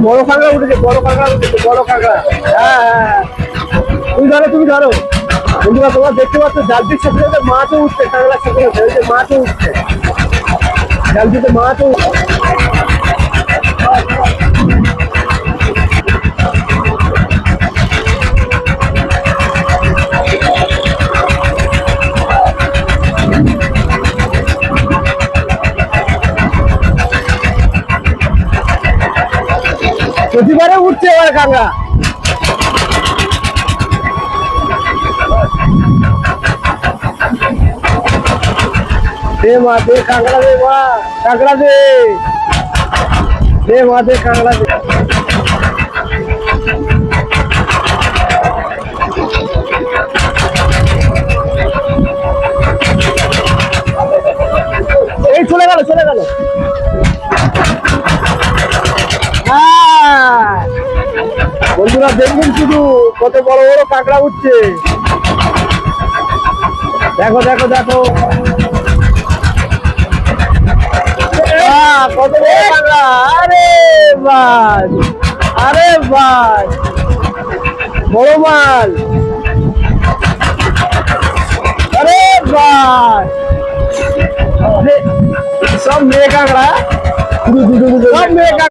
বড় কাঁকড়া উঠেছে, বড় কাঁকড়া উঠেছে, বড় কাঁকড়া। হ্যাঁ হ্যাঁ, তুমি ধরো, তুমি ধরো। বন্ধুরা তোমরা দেখতে পাচ্ছ জালটির সাথে সাথে মাছও উঠছে, কাঁকড়ার সাথে সাথে ওই যে মাছও উঠছে, জালটিতে মাছও উঠছে। প্রতিবারে উঠছে এবার কাঁকড়া। দে মা, দে কাঁকড়া, দে মা কাঁকড়া, দে দে মা, দে কাঁকড়া দে। এই চলে গেল, চলে গেল। বন্ধুরা দেখুন শুধু কত বড় বড় কাঁকড়া উঠছে, দেখো দেখো দেখো। কত বড় কাঁকড়া, আরে বাস, আরে বাস, বড় মাল, আরে বাস। সব মেয়ে কাঁকড়া, সব মেয়ে কাঁকড়া।